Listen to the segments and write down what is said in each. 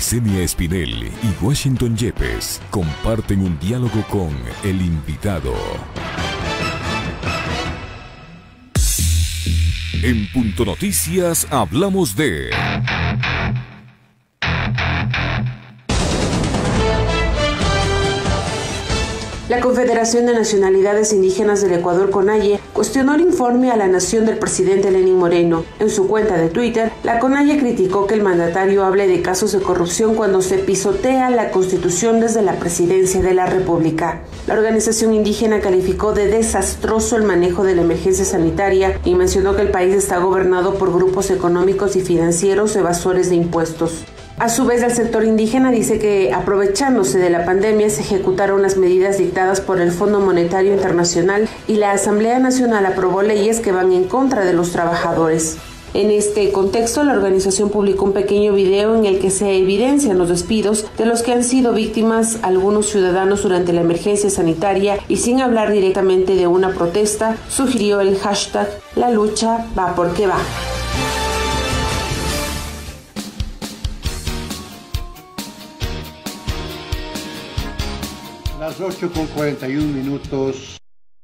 Licenia Espinel y Washington Yepes comparten un diálogo con el invitado. En Punto Noticias hablamos de... La Confederación de Nacionalidades Indígenas del Ecuador, CONAIE, cuestionó el informe a la nación del presidente Lenín Moreno. En su cuenta de Twitter, la CONAIE criticó que el mandatario hable de casos de corrupción cuando se pisotea la Constitución desde la presidencia de la República. La organización indígena calificó de desastroso el manejo de la emergencia sanitaria y mencionó que el país está gobernado por grupos económicos y financieros evasores de impuestos. A su vez, el sector indígena dice que, aprovechándose de la pandemia, se ejecutaron las medidas dictadas por el Fondo Monetario Internacional y la Asamblea Nacional aprobó leyes que van en contra de los trabajadores. En este contexto, la organización publicó un pequeño video en el que se evidencian los despidos de los que han sido víctimas algunos ciudadanos durante la emergencia sanitaria y, sin hablar directamente de una protesta, sugirió el hashtag "La lucha va porque va". Las 8:41.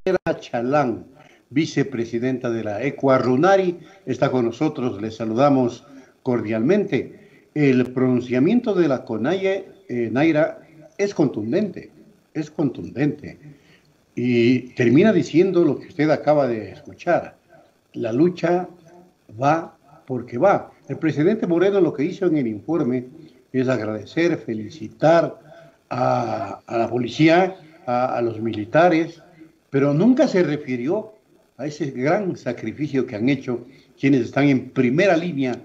Era Chalán, vicepresidenta de la Ecuarunari, está con nosotros, les saludamos cordialmente. El pronunciamiento de la CONAIE, Naira, es contundente, y termina diciendo lo que usted acaba de escuchar: la lucha va porque va. El presidente Moreno lo que hizo en el informe es agradecer, felicitar a la policía, a los militares, pero nunca se refirió a ese gran sacrificio que han hecho quienes están en primera línea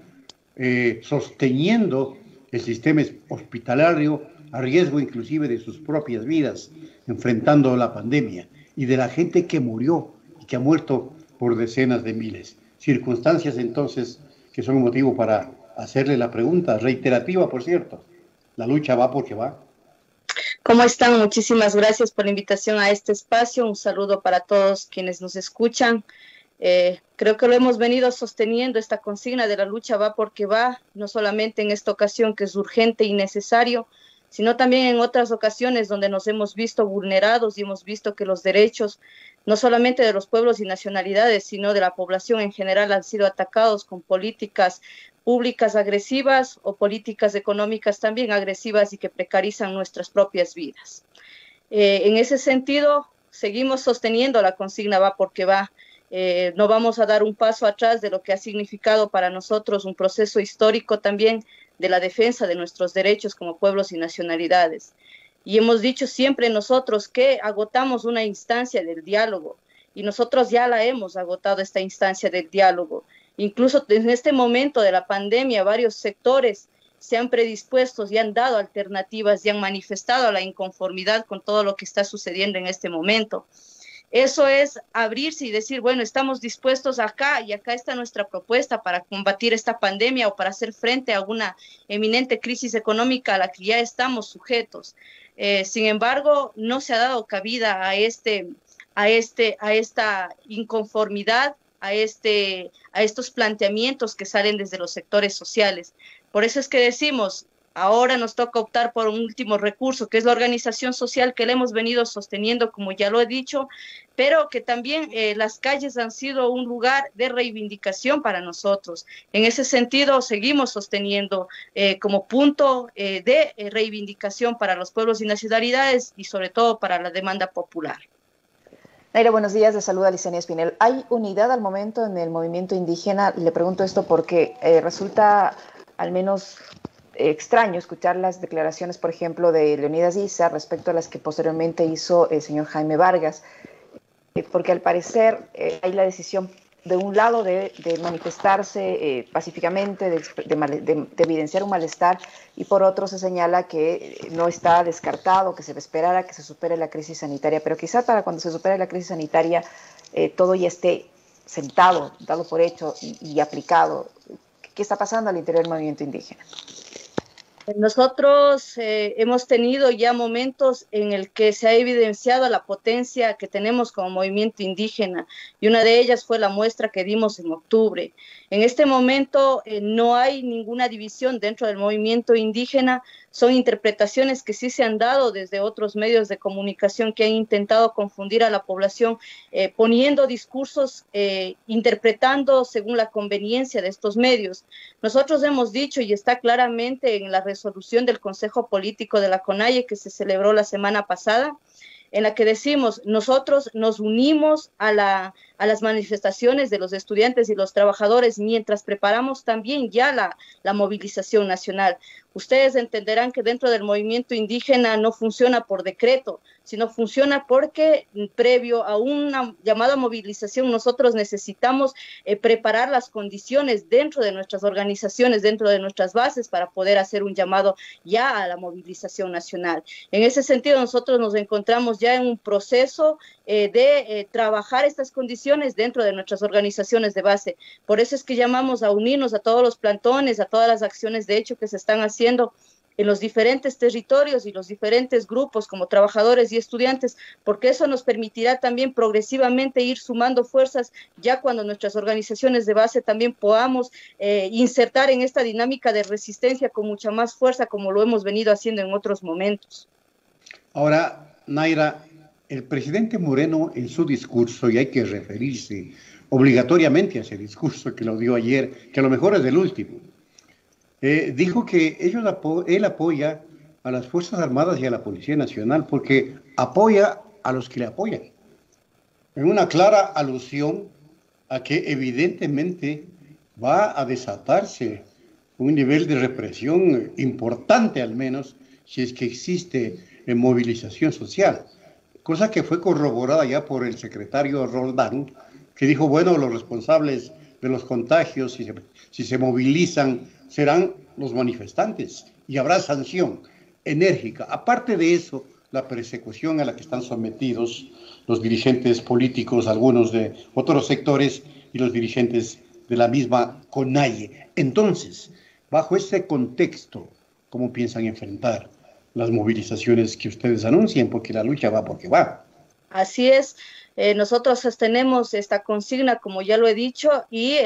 sosteniendo el sistema hospitalario a riesgo inclusive de sus propias vidas, enfrentando la pandemia, y de la gente que murió y que ha muerto por decenas de miles. Circunstancias entonces que son motivo para hacerle la pregunta, reiterativa por cierto: la lucha va porque va. ¿Cómo están? Muchísimas gracias por la invitación a este espacio. Un saludo para todos quienes nos escuchan. Creo que lo hemos venido sosteniendo, esta consigna de la lucha va porque va, no solamente en esta ocasión que es urgente y necesario, sino también en otras ocasiones donde nos hemos visto vulnerados y hemos visto que los derechos, no solamente de los pueblos y nacionalidades, sino de la población en general, han sido atacados con políticas públicas agresivas o políticas económicas también agresivas y que precarizan nuestras propias vidas. En ese sentido, seguimos sosteniendo la consigna va porque va. No vamos a dar un paso atrás de lo que ha significado para nosotros un proceso histórico también de la defensa de nuestros derechos como pueblos y nacionalidades. Y hemos dicho siempre nosotros que agotamos una instancia del diálogo, y nosotros ya la hemos agotado, esta instancia del diálogo. Incluso en este momento de la pandemia, varios sectores se han predispuesto y han dado alternativas y han manifestado la inconformidad con todo lo que está sucediendo en este momento. Eso es abrirse y decir, bueno, estamos dispuestos acá y acá está nuestra propuesta para combatir esta pandemia o para hacer frente a una eminente crisis económica a la que ya estamos sujetos. Sin embargo, no se ha dado cabida a esta inconformidad, a estos planteamientos que salen desde los sectores sociales. Por eso es que decimos, ahora nos toca optar por un último recurso, que es la organización social, que le hemos venido sosteniendo, como ya lo he dicho, pero que también las calles han sido un lugar de reivindicación para nosotros. En ese sentido, seguimos sosteniendo como punto de reivindicación para los pueblos y nacionalidades y sobre todo para la demanda popular. Naira, buenos días, le saluda Licenia Espinel. ¿Hay unidad al momento en el movimiento indígena? Le pregunto esto porque resulta al menos extraño escuchar las declaraciones, por ejemplo, de Leonidas Issa respecto a las que posteriormente hizo el señor Jaime Vargas, porque al parecer hay la decisión de un lado de manifestarse pacíficamente, de evidenciar un malestar, y por otro se señala que no está descartado, que se esperara que se supere la crisis sanitaria, pero quizá para cuando se supere la crisis sanitaria todo ya esté sentado, dado por hecho y aplicado. ¿Qué está pasando al interior del movimiento indígena? Nosotros hemos tenido ya momentos en el que se ha evidenciado la potencia que tenemos como movimiento indígena, y una de ellas fue la muestra que dimos en octubre. En este momento no hay ninguna división dentro del movimiento indígena, son interpretaciones que sí se han dado desde otros medios de comunicación que han intentado confundir a la población, poniendo discursos, interpretando según la conveniencia de estos medios. Nosotros hemos dicho, y está claramente en la resolución del Consejo Político de la CONAIE que se celebró la semana pasada, en la que decimos, nosotros nos unimos a las manifestaciones de los estudiantes y los trabajadores mientras preparamos también ya la movilización nacional. Ustedes entenderán que dentro del movimiento indígena no funciona por decreto, sino funciona porque previo a una llamada movilización nosotros necesitamos preparar las condiciones dentro de nuestras organizaciones, dentro de nuestras bases para poder hacer un llamado ya a la movilización nacional. En ese sentido nosotros nos encontramos ya en un proceso de trabajar estas condiciones dentro de nuestras organizaciones de base. Por eso es que llamamos a unirnos a todos los plantones, a todas las acciones de hecho que se están haciendo en los diferentes territorios y los diferentes grupos como trabajadores y estudiantes, porque eso nos permitirá también progresivamente ir sumando fuerzas ya cuando nuestras organizaciones de base también podamos insertar en esta dinámica de resistencia con mucha más fuerza como lo hemos venido haciendo en otros momentos. Ahora, Naira, el presidente Moreno en su discurso, y hay que referirse obligatoriamente a ese discurso que lo dio ayer, que a lo mejor es el último, dijo que él apoya a las Fuerzas Armadas y a la Policía Nacional porque apoya a los que le apoyan. En una clara alusión a que evidentemente va a desatarse un nivel de represión importante, al menos, si es que existe movilización social, cosa que fue corroborada ya por el secretario Roldán, que dijo, bueno, los responsables de los contagios, si se movilizan, serán los manifestantes y habrá sanción enérgica. Aparte de eso, la persecución a la que están sometidos los dirigentes políticos, algunos de otros sectores y los dirigentes de la misma CONAIE. Entonces, bajo ese contexto, ¿cómo piensan enfrentar las movilizaciones que ustedes anuncian? Porque la lucha va porque va. Así es, nosotros sostenemos esta consigna, como ya lo he dicho, y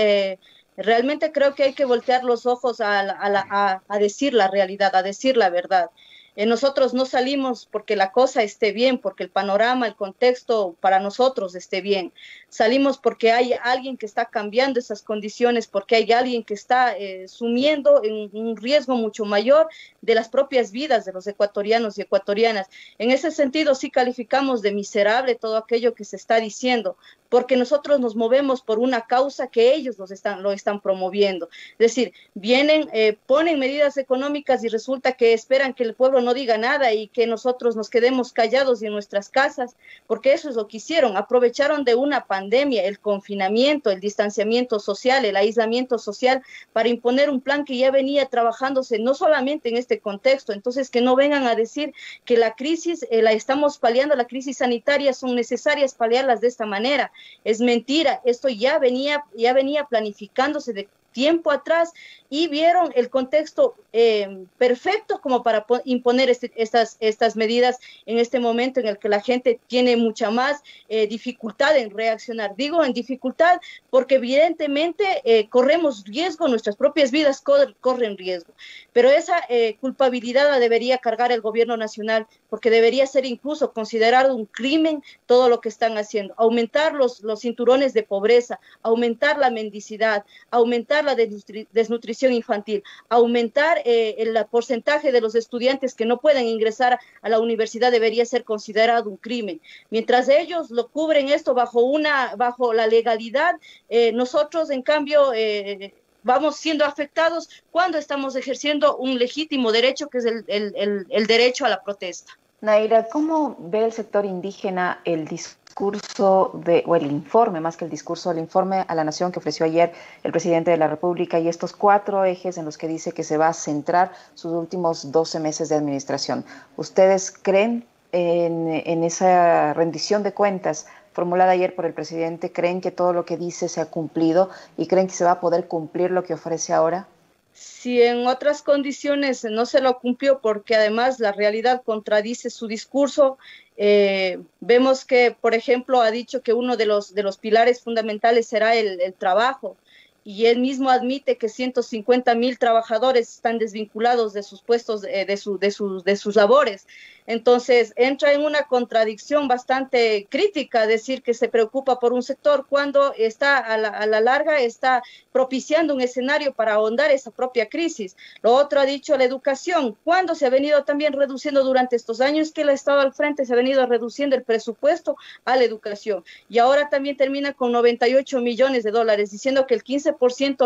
realmente creo que hay que voltear los ojos a decir la realidad, a decir la verdad. Nosotros no salimos porque la cosa esté bien, porque el panorama, el contexto para nosotros esté bien. Salimos porque hay alguien que está cambiando esas condiciones, porque hay alguien que está sumiendo en un riesgo mucho mayor de las propias vidas de los ecuatorianos y ecuatorianas. En ese sentido sí calificamos de miserable todo aquello que se está diciendo, porque nosotros nos movemos por una causa que ellos lo están promoviendo. Es decir, vienen, ponen medidas económicas y resulta que esperan que el pueblo no diga nada y que nosotros nos quedemos callados y en nuestras casas, porque eso es lo que hicieron. Aprovecharon de una pandemia, el confinamiento, el distanciamiento social, el aislamiento social, para imponer un plan que ya venía trabajándose no solamente en este contexto. Entonces, que no vengan a decir que la crisis la estamos paliando, la crisis sanitaria, son necesarias paliarlas de esta manera. Es mentira, esto ya venía planificándose de tiempo atrás y vieron el contexto perfecto como para imponer estas medidas en este momento en el que la gente tiene mucha más dificultad en reaccionar. Digo en dificultad porque evidentemente corremos riesgo, nuestras propias vidas corren riesgo, pero esa culpabilidad la debería cargar el gobierno nacional, porque debería ser incluso considerado un crimen todo lo que están haciendo, aumentar los cinturones de pobreza, aumentar la mendicidad, aumentar la desnutrición infantil, aumentar el porcentaje de los estudiantes que no pueden ingresar a la universidad debería ser considerado un crimen. Mientras ellos lo cubren esto bajo la legalidad, nosotros en cambio vamos siendo afectados cuando estamos ejerciendo un legítimo derecho que es el derecho a la protesta. Naira, ¿cómo ve el sector indígena el discurso o el informe, más que el discurso, el informe a la nación que ofreció ayer el presidente de la República y estos 4 ejes en los que dice que se va a centrar sus últimos 12 meses de administración? ¿Ustedes creen en esa rendición de cuentas formulada ayer por el presidente? ¿Creen que todo lo que dice se ha cumplido y creen que se va a poder cumplir lo que ofrece ahora? Si en otras condiciones no se lo cumplió porque además la realidad contradice su discurso, vemos que, por ejemplo, ha dicho que uno de los pilares fundamentales será el trabajo, y él mismo admite que 150.000 trabajadores están desvinculados de sus puestos, de sus labores. Entonces entra en una contradicción bastante crítica decir que se preocupa por un sector cuando está a la larga está propiciando un escenario para ahondar esa propia crisis. Lo otro ha dicho la educación, cuando se ha venido también reduciendo durante estos años que el Estado al frente se ha venido reduciendo el presupuesto a la educación, y ahora también termina con 98 millones de dólares, diciendo que el 15%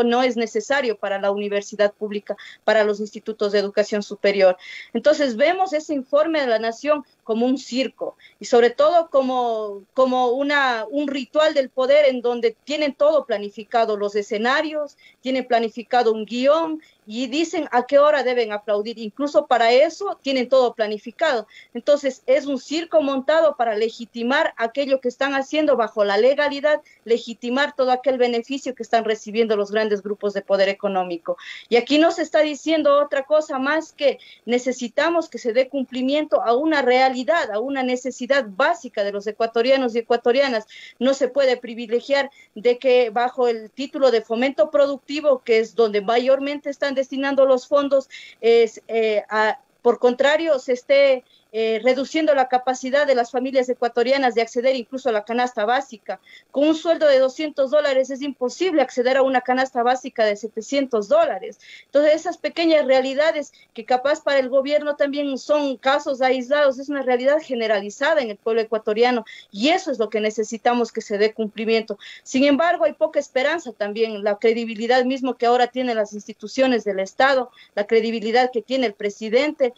no es necesario para la universidad pública, para los institutos de educación superior. Entonces vemos ese informe de la Nación como un circo, y sobre todo como un ritual del poder en donde tienen todo planificado, los escenarios, tienen planificado un guión y dicen a qué hora deben aplaudir. Incluso para eso tienen todo planificado. Entonces es un circo montado para legitimar aquello que están haciendo bajo la legalidad, legitimar todo aquel beneficio que están recibiendo los grandes grupos de poder económico. Y aquí no se está diciendo otra cosa más que necesitamos que se dé cumplimiento a una realidad, a una necesidad básica de los ecuatorianos y ecuatorianas. No se puede privilegiar de que bajo el título de fomento productivo, que es donde mayormente están destinando los fondos, por contrario, se esté reduciendo la capacidad de las familias ecuatorianas de acceder incluso a la canasta básica. Con un sueldo de $200 es imposible acceder a una canasta básica de $700. Entonces esas pequeñas realidades que capaz para el gobierno también son casos aislados, es una realidad generalizada en el pueblo ecuatoriano, y eso es lo que necesitamos que se dé cumplimiento. Sin embargo, hay poca esperanza también, la credibilidad mismo que ahora tienen las instituciones del Estado, la credibilidad que tiene el presidente,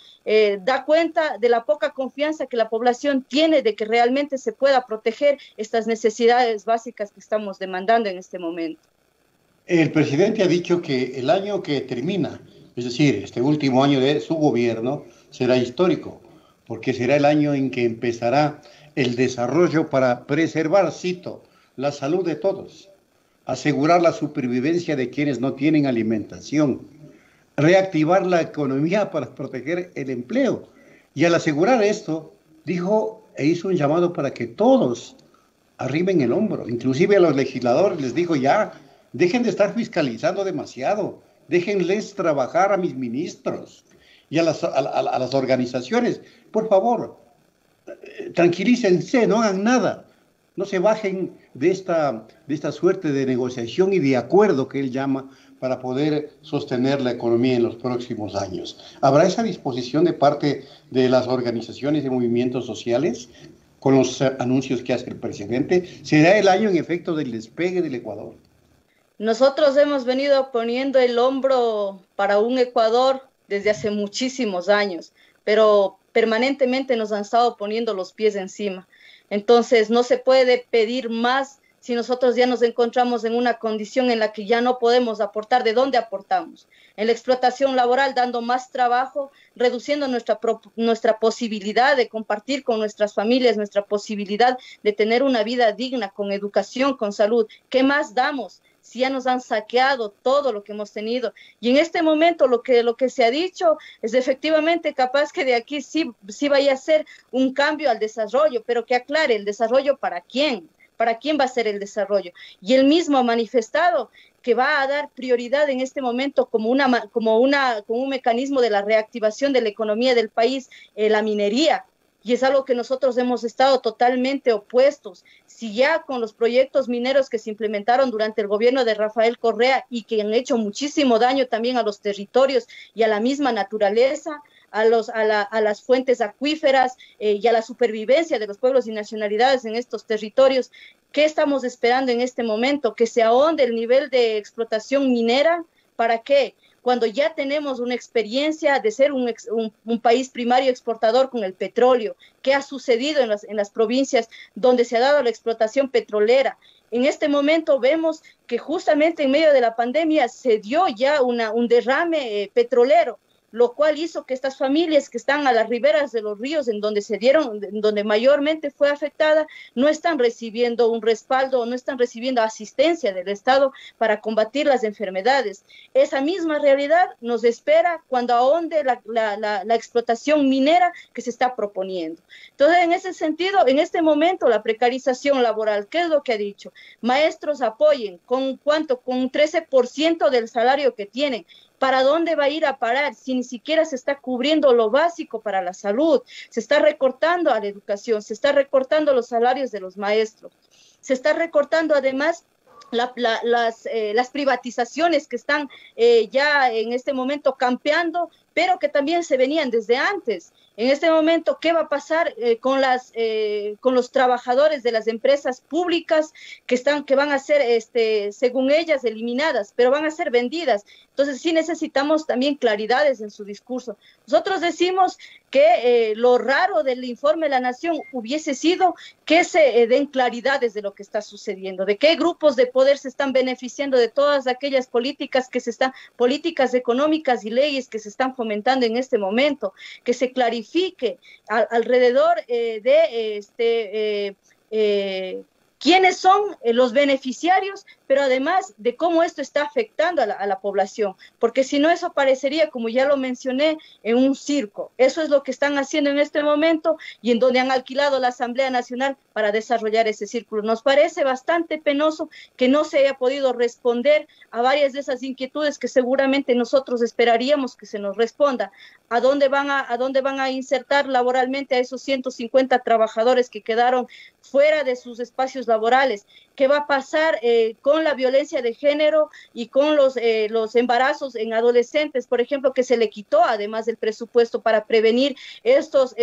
da cuenta de la poca confianza que la población tiene de que realmente se pueda proteger estas necesidades básicas que estamos demandando en este momento. El presidente ha dicho que el año que termina, es decir, este último año de su gobierno, será histórico, porque será el año en que empezará el desarrollo para preservar, cito, la salud de todos, asegurar la supervivencia de quienes no tienen alimentación, reactivar la economía para proteger el empleo. Y al asegurar esto, dijo e hizo un llamado para que todos arrimen el hombro, inclusive a los legisladores les dijo ya, dejen de estar fiscalizando demasiado, déjenles trabajar a mis ministros y a las organizaciones, por favor, tranquilícense, no hagan nada, no se bajen de esta suerte de negociación y de acuerdo que él llama para poder sostener la economía en los próximos años. ¿Habrá esa disposición de parte de las organizaciones y movimientos sociales con los anuncios que hace el presidente? ¿Será el año en efecto del despegue del Ecuador? Nosotros hemos venido poniendo el hombro para un Ecuador desde hace muchísimos años, pero permanentemente nos han estado poniendo los pies encima. Entonces no se puede pedir más si nosotros ya nos encontramos en una condición en la que ya no podemos aportar. ¿De dónde aportamos? En la explotación laboral, dando más trabajo, reduciendo nuestra posibilidad de compartir con nuestras familias, nuestra posibilidad de tener una vida digna, con educación, con salud. ¿Qué más damos? Si ya nos han saqueado todo lo que hemos tenido. Y en este momento lo que se ha dicho es efectivamente capaz que de aquí sí vaya a ser un cambio al desarrollo, pero que aclare el desarrollo para quién. ¿Para quién va a ser el desarrollo? Y él mismo ha manifestado que va a dar prioridad en este momento como un mecanismo de la reactivación de la economía del país, la minería. Y es algo que nosotros hemos estado totalmente opuestos. Si ya con los proyectos mineros que se implementaron durante el gobierno de Rafael Correa y que han hecho muchísimo daño también a los territorios y a la misma naturaleza, a las fuentes acuíferas y a la supervivencia de los pueblos y nacionalidades en estos territorios, ¿qué estamos esperando en este momento? ¿Que se ahonde el nivel de explotación minera? ¿Para qué? Cuando ya tenemos una experiencia de ser un país primario exportador con el petróleo. ¿Qué ha sucedido en las provincias donde se ha dado la explotación petrolera? En este momento vemos que justamente en medio de la pandemia se dio ya un derrame petrolero. lo cual hizo que estas familias que están a las riberas de los ríos, en donde mayormente fue afectada, no están recibiendo un respaldo, no están recibiendo asistencia del Estado para combatir las enfermedades. Esa misma realidad nos espera cuando ahonde la explotación minera que se está proponiendo. Entonces, en ese sentido, en este momento, la precarización laboral, ¿qué es lo que ha dicho? Maestros apoyen, ¿con cuánto? Con 13% del salario que tienen. ¿Para dónde va a ir a parar si ni siquiera se está cubriendo lo básico para la salud? Se está recortando a la educación, se está recortando los salarios de los maestros, se está recortando además las privatizaciones que están ya en este momento campeando, pero que también se venían desde antes. En este momento, ¿qué va a pasar con los trabajadores de las empresas públicas que van a ser, según ellas, eliminadas, pero van a ser vendidas? Entonces, sí necesitamos también claridades en su discurso. Nosotros decimos que lo raro del informe de la Nación hubiese sido que se den claridades de lo que está sucediendo, de qué grupos de poder se están beneficiando de todas aquellas políticas políticas económicas y leyes que se están fomentando en este momento, que se clarifique alrededor de quiénes son los beneficiarios, pero además de cómo esto está afectando a la población, porque si no eso parecería, como ya lo mencioné, en un circo. Eso es lo que están haciendo en este momento y en donde han alquilado la Asamblea Nacional para desarrollar ese círculo. Nos parece bastante penoso que no se haya podido responder a varias de esas inquietudes que seguramente nosotros esperaríamos que se nos responda. ¿A dónde van a insertar laboralmente a esos 150 trabajadores que quedaron fuera de sus espacios laborales? ¿Qué va a pasar con la violencia de género y con los embarazos en adolescentes, por ejemplo, que se le quitó además del presupuesto para prevenir estas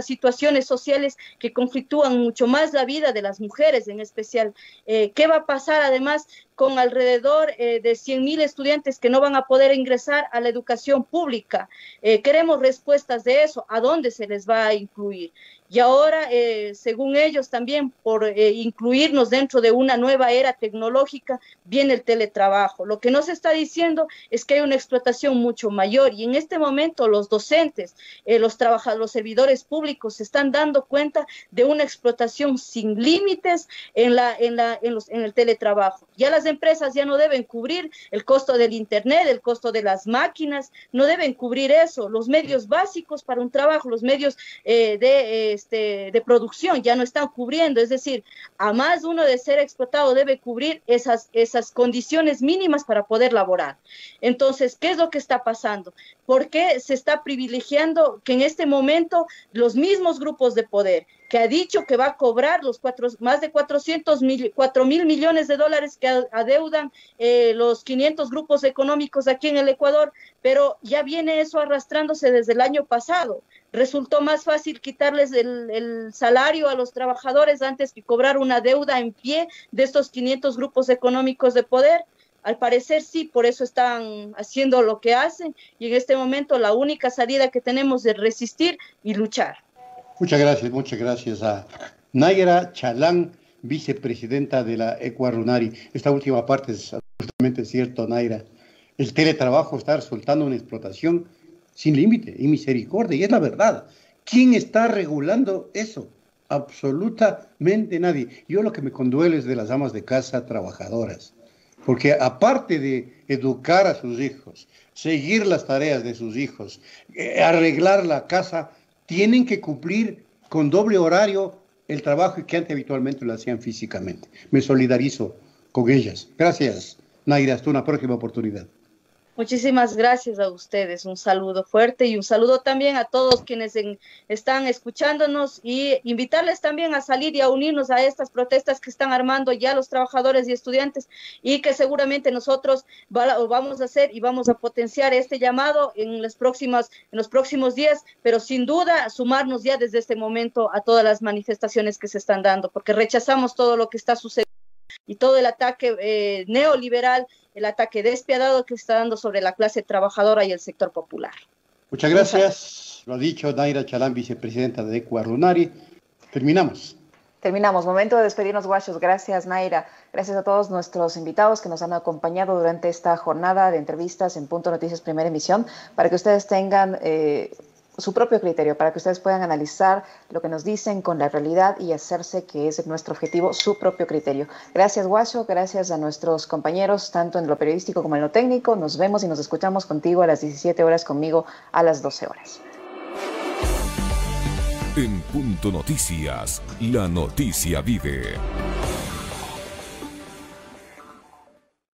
situaciones sociales que conflictúan mucho más la vida de las mujeres en especial? ¿Qué va a pasar además con alrededor de 100,000 estudiantes que no van a poder ingresar a la educación pública? Queremos respuestas de eso, ¿a dónde se les va a incluir? Y ahora, según ellos también, por incluirnos dentro de una nueva era tecnológica, viene el teletrabajo. Lo que no se está diciendo es que hay una explotación mucho mayor y en este momento los docentes, los servidores públicos se están dando cuenta de una explotación sin límites en el teletrabajo. Ya las empresas ya no deben cubrir el costo del internet, el costo de las máquinas, no deben cubrir eso. Los medios básicos para un trabajo, los medios de producción ya no están cubriendo, es decir, a más uno de ser explotado debe cubrir esas condiciones mínimas para poder laborar. Entonces, ¿qué es lo que está pasando? ¿Por qué se está privilegiando que en este momento los mismos grupos de poder, que ha dicho que va a cobrar más de 4.000 millones de dólares que adeudan los 500 grupos económicos aquí en el Ecuador, pero ya viene eso arrastrándose desde el año pasado? Resultó más fácil quitarles el salario a los trabajadores antes que cobrar una deuda en pie de estos 500 grupos económicos de poder. Al parecer sí, por eso están haciendo lo que hacen y en este momento la única salida que tenemos es resistir y luchar. Muchas gracias a Nayara Chalán, vicepresidenta de la Ecuarunari. Esta última parte es absolutamente cierto, Nayara. El teletrabajo está resultando una explotación sin límite y misericordia, y es la verdad. ¿Quién está regulando eso? Absolutamente nadie. Yo lo que me conduele es de las amas de casa trabajadoras, porque aparte de educar a sus hijos, seguir las tareas de sus hijos, arreglar la casa, tienen que cumplir con doble horario el trabajo que antes habitualmente lo hacían físicamente. Me solidarizo con ellas. Gracias, Nayara. Hasta una próxima oportunidad. Muchísimas gracias a ustedes, un saludo fuerte y un saludo también a todos quienes están escuchándonos y invitarles también a salir y a unirnos a estas protestas que están armando ya los trabajadores y estudiantes y que seguramente nosotros vamos a hacer y vamos a potenciar este llamado en los próximos días, pero sin duda sumarnos ya desde este momento a todas las manifestaciones que se están dando, porque rechazamos todo lo que está sucediendo y todo el ataque neoliberal, el ataque despiadado que se está dando sobre la clase trabajadora y el sector popular. Muchas gracias. Lo ha dicho Nayara Chalán, vicepresidenta de Ecuarunari. Terminamos. Terminamos. Momento de despedirnos, guachos. Gracias, Naira. Gracias a todos nuestros invitados que nos han acompañado durante esta jornada de entrevistas en Punto Noticias Primera Emisión, para que ustedes tengan su propio criterio, para que ustedes puedan analizar lo que nos dicen con la realidad y hacerse, que es nuestro objetivo, su propio criterio. Gracias, Guacho. Gracias a nuestros compañeros, tanto en lo periodístico como en lo técnico. Nos vemos y nos escuchamos contigo a las 17 horas, conmigo a las 12 horas. En Punto Noticias, la noticia vive.